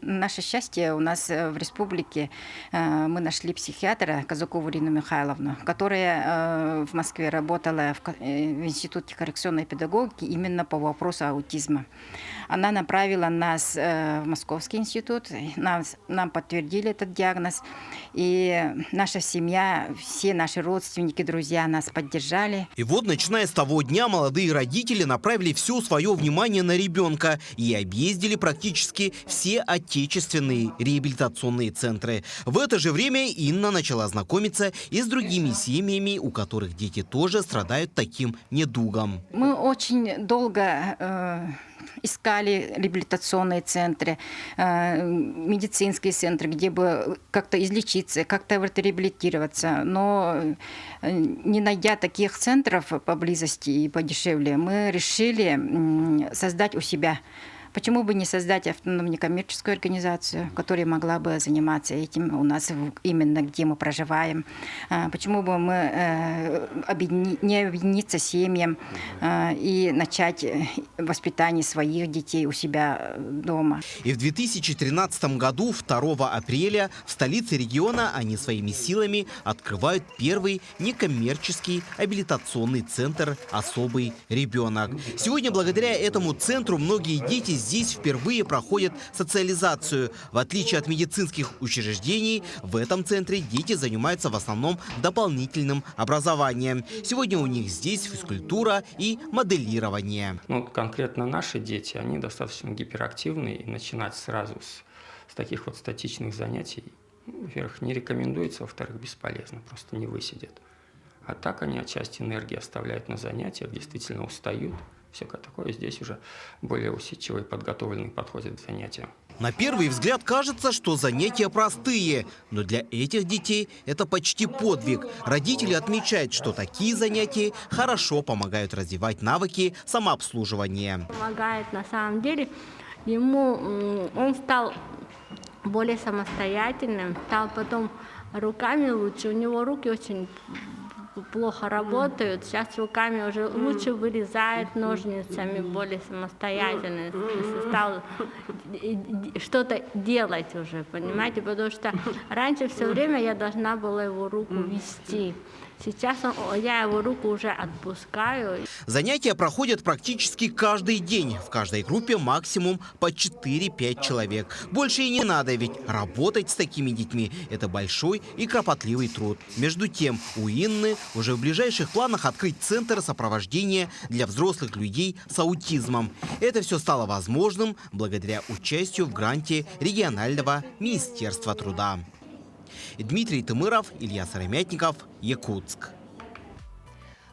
наше счастье, у нас в республике мы нашли психиатра Казакову Ирину Михайловну, которая в Москве работала в Институте коррекционной педагогики именно по вопросу аутизма. Она направила нас в Московский институт, нам подтвердили этот диагноз. И наша семья, все наши родственники, друзья нас поддержали. И вот, начиная с того дня, молодые родители направили все свое внимание на ребенка и объездили практически все отечественные реабилитационные центры. В это же время Инна начала знакомиться и с другими семьями, у которых дети тоже страдают таким недугом. Мы очень долго искали реабилитационные центры, медицинские центры, где бы как-то излечиться, как-то реабилитироваться. Но не найдя таких центров поблизости и подешевле, мы решили создать у себя. Почему бы не создать автономную некоммерческую организацию, которая могла бы заниматься этим у нас именно где мы проживаем? Почему бы мы не объединиться семьям и начать воспитание своих детей у себя дома? И в 2013 году, 2 апреля, в столице региона они своими силами открывают первый некоммерческий реабилитационный центр «Особый ребенок». Сегодня благодаря этому центру многие дети здесь впервые проходят социализацию. В отличие от медицинских учреждений, в этом центре дети занимаются в основном дополнительным образованием. Сегодня у них здесь физкультура и моделирование. Конкретно наши дети, они достаточно гиперактивны, и начинать сразу с таких вот статичных занятий, во-первых, не рекомендуется, во-вторых, бесполезно, просто не высидят. А так они отчасти энергии оставляют на занятиях, действительно устают. Всякое такое. Здесь уже более усидчивые, подготовленные подходят к занятиям. На первый взгляд кажется, что занятия простые, но для этих детей это почти подвиг. Родители отмечают, что такие занятия хорошо помогают развивать навыки самообслуживания. Помогает на самом деле. Он стал более самостоятельным, стал потом руками лучше. У него руки очень плохо работают. Сейчас руками уже лучше вырезает ножницами, более самостоятельно. Стал что-то делать уже, понимаете? Потому что раньше все время я должна была его руку вести. Сейчас я его руку уже отпускаю. Занятия проходят практически каждый день. В каждой группе максимум по 4-5 человек. Больше и не надо, ведь работать с такими детьми – это большой и кропотливый труд. Между тем, у Инны уже в ближайших планах открыть центр сопровождения для взрослых людей с аутизмом. Это все стало возможным благодаря участию в гранте регионального Министерства труда. Дмитрий Тымыров, Илья Сыромятников, Якутск.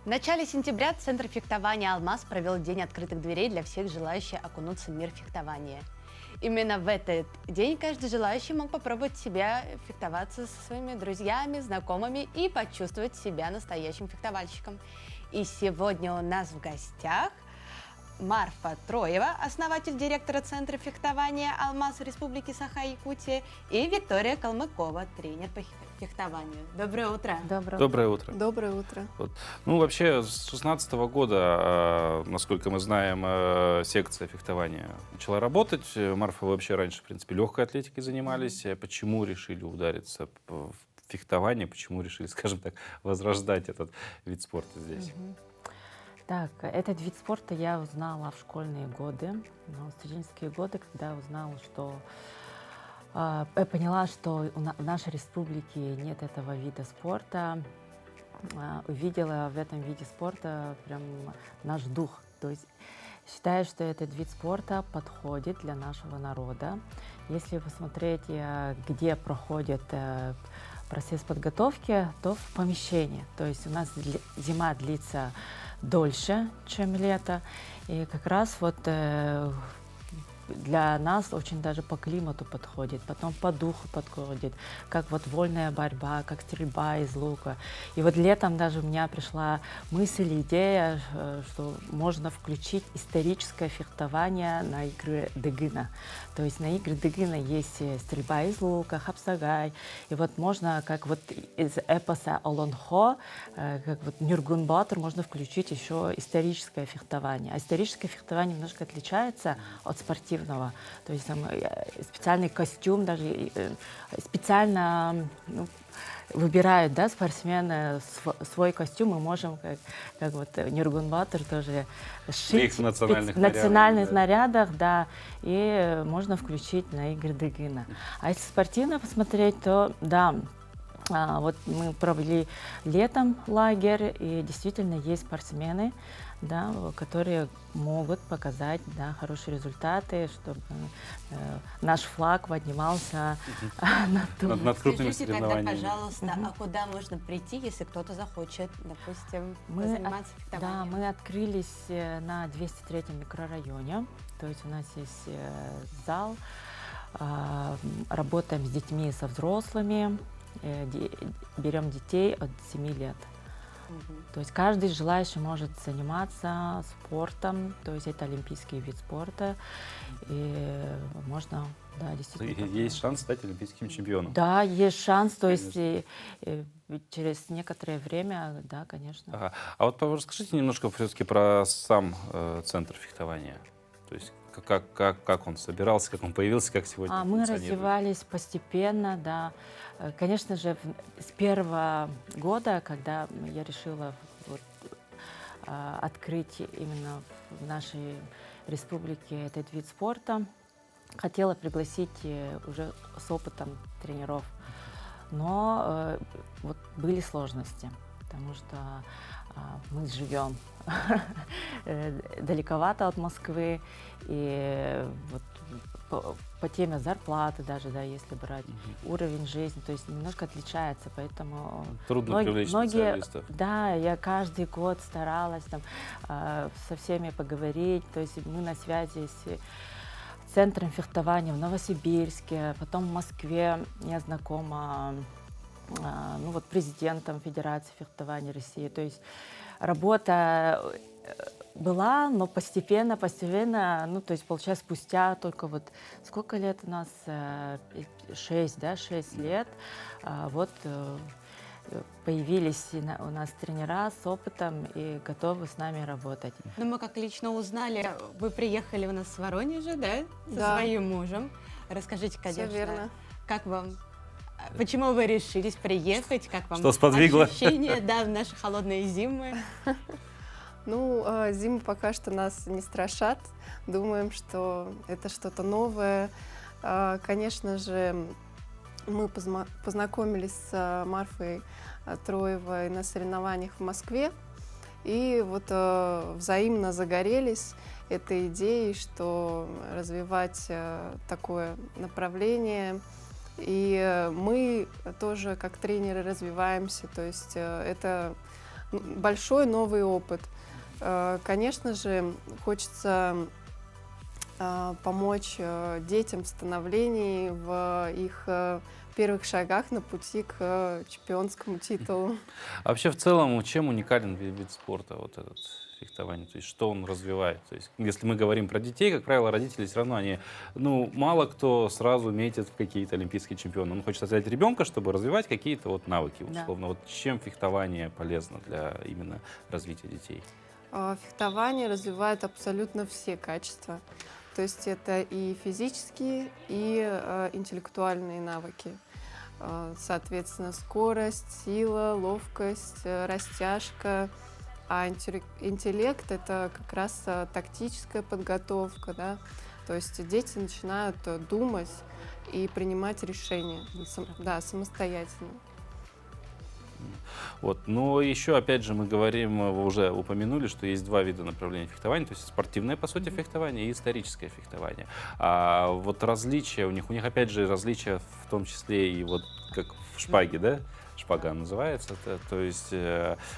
В начале сентября Центр фехтования «Алмаз» провел день открытых дверей для всех желающих окунуться в мир фехтования. Именно в этот день каждый желающий мог попробовать себя фехтоваться со своими друзьями, знакомыми и почувствовать себя настоящим фехтовальщиком. И сегодня у нас в гостях Марфа Троева, основатель директора Центра фехтования «Алмаз» в Республике Саха-Якутия, и Виктория Калмыкова, тренер по фехтованию. Доброе утро. Доброе утро. Доброе утро. Вот. Ну, вообще, с 2016 года, насколько мы знаем, секция фехтования начала работать. Марфа, вы вообще раньше, в принципе, легкой атлетикой занимались. Почему решили удариться в фехтование? Почему решили, скажем так, возрождать этот вид спорта здесь? Так, этот вид спорта я узнала в школьные годы, в студенческие годы, когда узнала, что я поняла, что в нашей республике нет этого вида спорта, увидела в этом виде спорта прям наш дух. То есть считаю, что этот вид спорта подходит для нашего народа. Если посмотреть, где проходит процесс подготовки, то в помещении. То есть у нас зима длится дольше, чем лето. И как раз вот для нас очень даже по климату подходит, потом по духу подходит, как вот вольная борьба, как стрельба из лука. И вот летом даже у меня пришла мысль, идея, что можно включить историческое фехтование на игры Дыгына. То есть на игры Дыгына есть стрельба из лука, хапсагай. И вот можно, как вот из эпоса Олонхо, как вот Нюргун Батыр, можно включить еще историческое фехтование. А историческое фехтование немножко отличается от спортивного. То есть там специальный костюм, даже специально выбирают, да, спортсмены свой костюм. Мы можем, как вот Нюргун Батыр, тоже шить в национальных нарядах, да, и можно включить на игры Дыгына. А если спортивно посмотреть, то да, вот мы провели летом лагерь, и действительно есть спортсмены, да, которые могут показать, да, хорошие результаты, чтобы наш флаг поднимался над крупными Скажите тогда, соревнованиями. пожалуйста, а куда можно прийти, если кто-то захочет, допустим, заниматься фехтованием? Да, мы открылись на 203-м микрорайоне, то есть у нас есть зал, работаем с детьми и со взрослыми, берем детей от 7 лет. То есть каждый желающий может заниматься спортом, то есть это олимпийский вид спорта, и можно, да, действительно. Есть шанс стать олимпийским чемпионом. Да, есть шанс, то есть через некоторое время, да, конечно. Ага. А вот расскажите немножко все-таки про сам центр фехтования. То есть как он собирался, как он появился, как сегодня Мы функционирует? развивались постепенно, да. Конечно же, с первого года, когда я решила вот, открыть именно в нашей республике этот вид спорта, хотела пригласить уже с опытом тренеров. Но вот были сложности, потому что мы живем далековато от Москвы, и вот по теме зарплаты даже, да, если брать, уровень жизни, то есть немножко отличается, поэтому Трудно привлечь специалистов. Да, я каждый год старалась там со всеми поговорить, то есть мы на связи с центром фехтования в Новосибирске, потом в Москве я знакома, ну вот, президентом Федерации фехтования России, то есть работа была, но постепенно, ну, то есть, получается, спустя только вот, сколько лет у нас? 6 лет, вот появились у нас тренера с опытом и готовы с нами работать. Ну, мы как лично узнали, вы приехали у нас с Воронежа, да? Со Да. своим мужем. Расскажите, конечно, верно. как вам, почему вы решились приехать, как вам Что сподвигло? ощущения, да, в наши холодные зимы? Ну, зимы пока что нас не страшат. Думаем, что это что-то новое. Конечно же, мы познакомились с Марфой Троевой на соревнованиях в Москве. И вот взаимно загорелись этой идеей, что развивать такое направление. И мы тоже как тренеры развиваемся. То есть это большой новый опыт. Конечно же, хочется помочь детям в становлении, в их первых шагах на пути к чемпионскому титулу. А вообще в целом, чем уникален вид спорта, вот этот фехтование? То есть что он развивает? То есть, если мы говорим про детей, как правило, родители все равно, они, ну, мало кто сразу метит в какие-то олимпийские чемпионы. Он хочет взять ребенка, чтобы развивать какие-то вот навыки, условно. Да. Вот чем фехтование полезно для именно развития детей? Фехтование развивает абсолютно все качества. То есть это и физические, и интеллектуальные навыки. Соответственно, скорость, сила, ловкость, растяжка. А интеллект — это как раз тактическая подготовка, да? То есть дети начинают думать и принимать решения, да, самостоятельно. Вот. Но еще, опять же, мы говорим, вы уже упомянули, что есть два вида направления фехтования, то есть спортивное, по сути, фехтование и историческое фехтование. А вот различия у них опять же, различия в том числе и вот как в шпаге, да? Шпага называется. То есть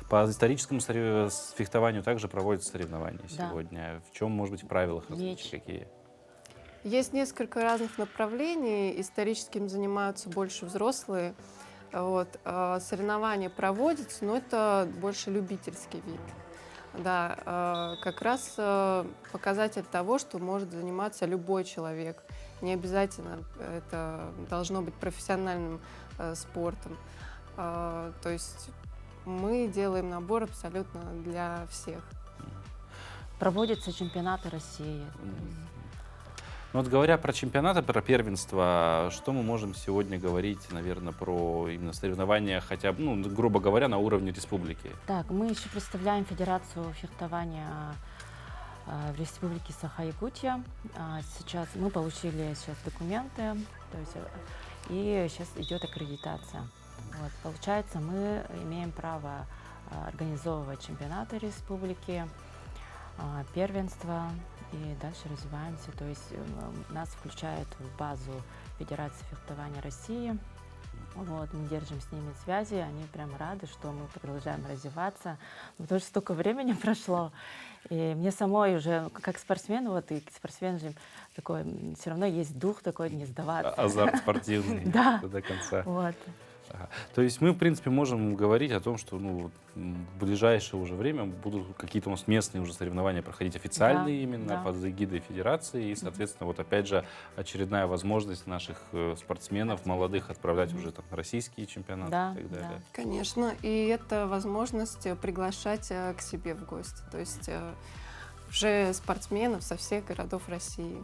по историческому фехтованию также проводятся соревнования сегодня. В чем, может быть, в правилах различия какие? Есть несколько разных направлений. Историческим занимаются больше взрослые. Вот. Соревнования проводятся, но это больше любительский вид. Да, как раз показатель того, что может заниматься любой человек. Не обязательно это должно быть профессиональным спортом. То есть мы делаем набор абсолютно для всех. Проводятся чемпионаты России. Ну, вот говоря про чемпионаты, про первенство, что мы можем сегодня говорить, наверное, про именно соревнования, хотя бы, ну, грубо говоря, на уровне республики? Так, мы еще представляем Федерацию фехтования в Республике Саха-Якутия. Сейчас мы получили документы, то есть, и сейчас идет аккредитация. Вот, получается, мы имеем право организовывать чемпионаты республики, первенства, и дальше развиваемся. То есть нас включают в базу Федерации фехтования России. Вот, мы держим с ними связи, они прям рады, что мы продолжаем развиваться. Потому что столько времени прошло. И мне самой уже, как спортсмену, вот и спортсмен же такой, все равно есть дух такой не сдаваться. Азарт спортивный до конца. Вот. Ага. То есть мы, в принципе, можем говорить о том, что в ближайшее уже время будут какие-то у нас местные уже соревнования проходить официальные именно под эгидой Федерации. И, соответственно, вот опять же очередная возможность наших спортсменов молодых отправлять уже там, на российские чемпионаты и так далее. Конечно. И это возможность приглашать к себе в гости. То есть уже спортсменов со всех городов России.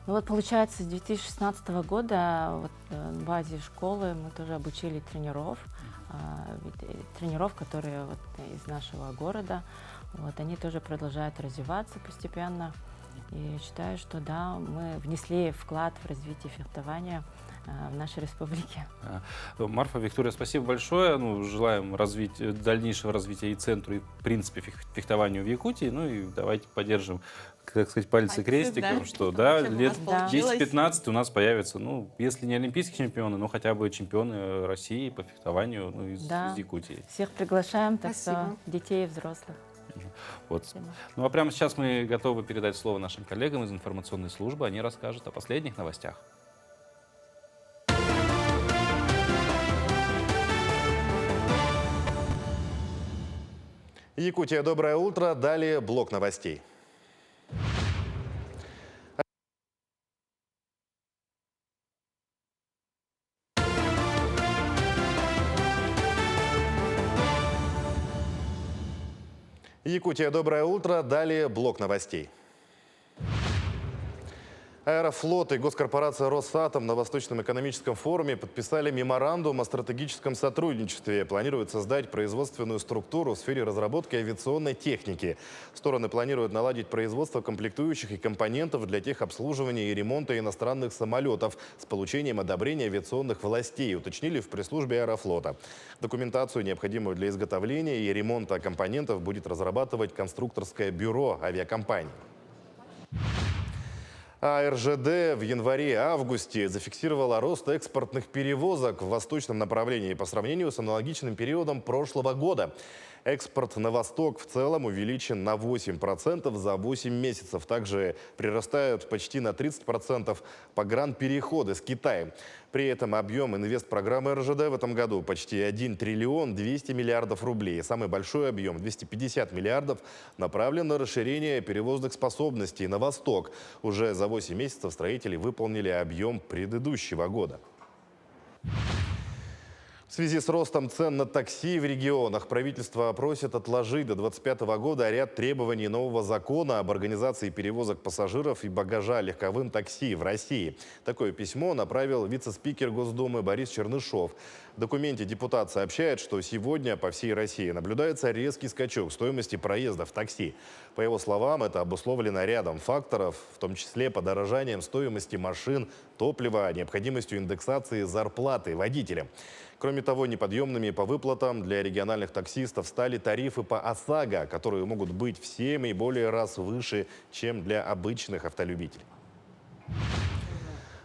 Ну вот получается, с 2016 года вот, в базе школы мы тоже обучили тренеров, которые вот, из нашего города. Вот, они тоже продолжают развиваться постепенно. И считаю, что да, мы внесли вклад в развитие фехтования в нашей республике. Марфа, Виктория, спасибо большое. Ну, желаем дальнейшего развития и центру, и в принципе фехтованию в Якутии. Ну и давайте поддержим, так сказать, пальцы крестиком, да, что да, лет получилось. 10-15 у нас появятся, ну, если не олимпийские чемпионы, но хотя бы чемпионы России по фехтованию, ну, из Якутии. Всех приглашаем, так Спасибо. что детей и взрослых. Вот. Ну а прямо сейчас мы готовы передать слово нашим коллегам из информационной службы. Они расскажут о последних новостях. Якутия, доброе утро. Далее блок новостей. Якутия, доброе утро. Далее блок новостей. Аэрофлот и госкорпорация «Росатом» на Восточном экономическом форуме подписали меморандум о стратегическом сотрудничестве. Планируют создать производственную структуру в сфере разработки авиационной техники. Стороны планируют наладить производство комплектующих и компонентов для техобслуживания и ремонта иностранных самолетов с получением одобрения авиационных властей, уточнили в пресс-службе Аэрофлота. Документацию, необходимую для изготовления и ремонта компонентов, будет разрабатывать конструкторское бюро авиакомпаний. А РЖД в январе-августе зафиксировала рост экспортных перевозок в восточном направлении по сравнению с аналогичным периодом прошлого года. Экспорт на восток в целом увеличен на 8% за 8 месяцев. Также прирастают почти на 30% погранпереходы с Китаем. При этом объем инвестпрограммы РЖД в этом году почти 1 триллион 200 миллиардов рублей. Самый большой объем, 250 миллиардов, направлен на расширение перевозных способностей на восток. Уже за 8 месяцев строители выполнили объем предыдущего года. В связи с ростом цен на такси в регионах правительство просит отложить до 2025 года ряд требований нового закона об организации перевозок пассажиров и багажа легковым такси в России. Такое письмо направил вице-спикер Госдумы Борис Чернышов. В документе депутат сообщает, что сегодня по всей России наблюдается резкий скачок стоимости проезда в такси. По его словам, это обусловлено рядом факторов, в том числе подорожанием стоимости машин, топлива, необходимостью индексации зарплаты водителям. Кроме того, неподъемными по выплатам для региональных таксистов стали тарифы по ОСАГО, которые могут быть в 7 и более раз выше, чем для обычных автолюбителей.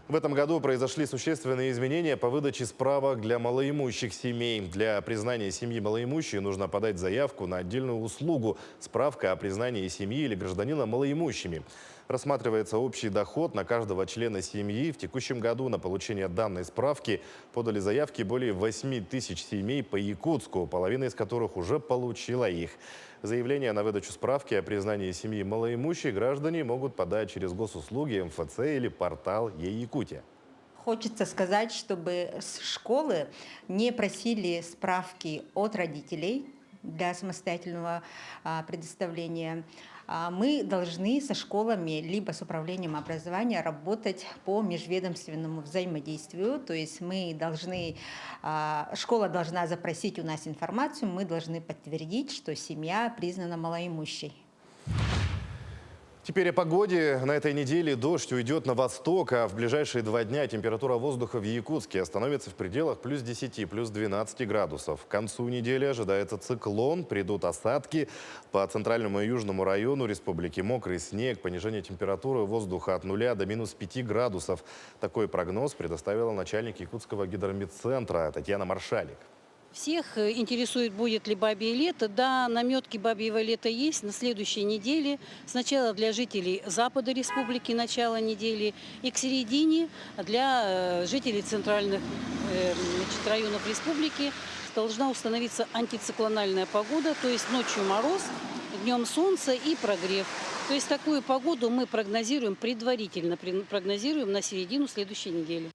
В этом году произошли существенные изменения по выдаче справок для малоимущих семей. Для признания семьи малоимущей нужно подать заявку на отдельную услугу – справка о признании семьи или гражданина малоимущими. Рассматривается общий доход на каждого члена семьи. В текущем году на получение данной справки подали заявки более 8 тысяч семей по Якутску, половина из которых уже получила их. Заявление на выдачу справки о признании семьи малоимущей граждане могут подать через госуслуги, МФЦ или портал Е-Якутия. Хочется сказать, чтобы школы не просили справки от родителей для самостоятельного предоставления. Мы должны со школами либо с управлением образования работать по межведомственному взаимодействию. То есть школа должна запросить у нас информацию, мы должны подтвердить, что семья признана малоимущей. Теперь о погоде. На этой неделе дождь уйдет на восток, а в ближайшие 2 дня температура воздуха в Якутске остановится в пределах плюс 10, плюс 12 градусов. К концу недели ожидается циклон, придут осадки. По центральному и южному району республики мокрый снег, понижение температуры воздуха от 0 до минус 5 градусов. Такой прогноз предоставила начальник Якутского гидрометцентра Татьяна Маршалик. Всех интересует, будет ли бабье лето. Да, наметки бабьего лета есть на следующей неделе. Сначала для жителей запада республики начало недели и к середине для жителей центральных районов республики должна установиться антициклональная погода, то есть ночью мороз, днем солнце и прогрев. То есть такую погоду мы предварительно прогнозируем на середину следующей недели.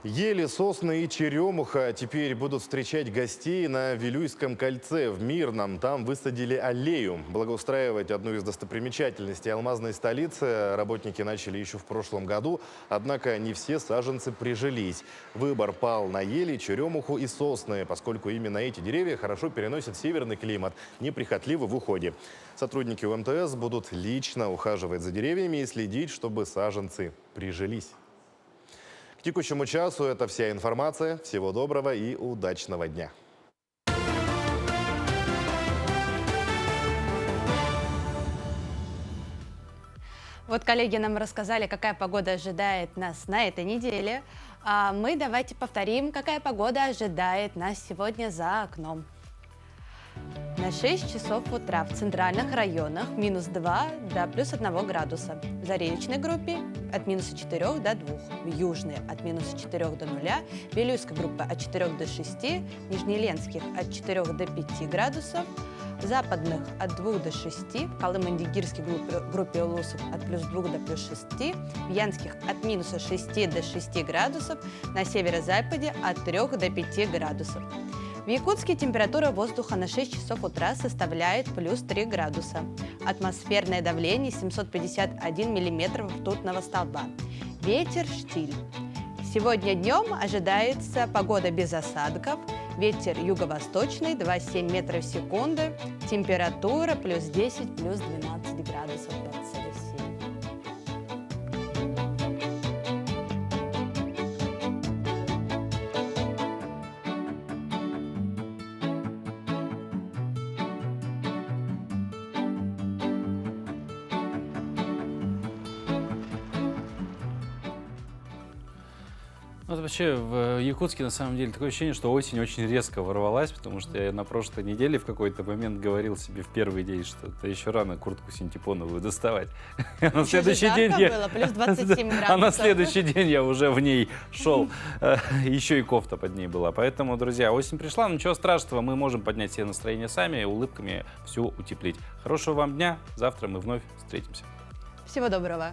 Ели, сосны и черемуха теперь будут встречать гостей на Вилюйском кольце в Мирном. Там высадили аллею. Благоустраивать одну из достопримечательностей алмазной столицы работники начали еще в прошлом году. Однако не все саженцы прижились. Выбор пал на ели, черемуху и сосны, поскольку именно эти деревья хорошо переносят северный климат, неприхотливы в уходе. Сотрудники УМТС будут лично ухаживать за деревьями и следить, чтобы саженцы прижились. К текущему часу это вся информация. Всего доброго и удачного дня. Вот коллеги нам рассказали, какая погода ожидает нас на этой неделе. А мы давайте повторим, какая погода ожидает нас сегодня за окном. На 6 часов утра в центральных районах -2 до +1 градуса. В Заречной группе от -4 до 2. В Южной от -4 до 0. В Вилюйской группе от 4 до 6. В Нижнеленских от 4 до 5 градусов. В Западных от 2 до 6. В Колыман-Дигирской группе Улусов от +2 до +6. В Янских от -6 до 6 градусов. На северо-западе от 3 до 5 градусов. В Якутске температура воздуха на 6 часов утра составляет +3 градуса. Атмосферное давление 751 миллиметров ртутного столба. Ветер штиль. Сегодня днем ожидается погода без осадков. Ветер юго-восточный 2,7 метров в секунду. Температура +10, +12 градусов по Цельсию. Вот вообще в Якутске на самом деле такое ощущение, что осень очень резко ворвалась, потому что я на прошлой неделе в какой-то момент говорил себе в первый день, что это еще рано куртку синтепоновую доставать. А на следующий день было, +27 градусов. А на следующий день я уже в ней шел. Еще и кофта под ней была. Поэтому, друзья, осень пришла, но ничего страшного, мы можем поднять себе настроение сами и улыбками все утеплить. Хорошего вам дня. Завтра мы вновь встретимся. Всего доброго.